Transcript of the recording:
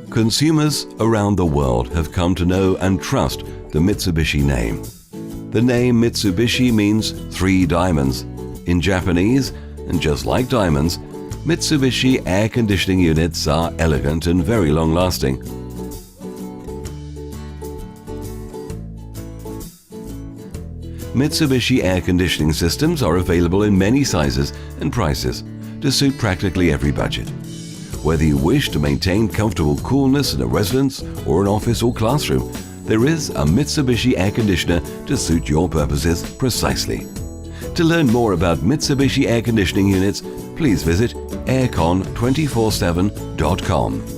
Consumers around the world have come to know and trust the Mitsubishi name. The name Mitsubishi means 3 diamonds in Japanese, and just like diamonds, Mitsubishi air conditioning units are elegant and very long-lasting. Mitsubishi air conditioning systems are available in many sizes and prices to suit practically every budget. Whether you wish to maintain comfortable coolness in a residence or an office or classroom, there is a Mitsubishi air conditioner to suit your purposes precisely. To learn more about Mitsubishi air conditioning units, please visit aircon247.com.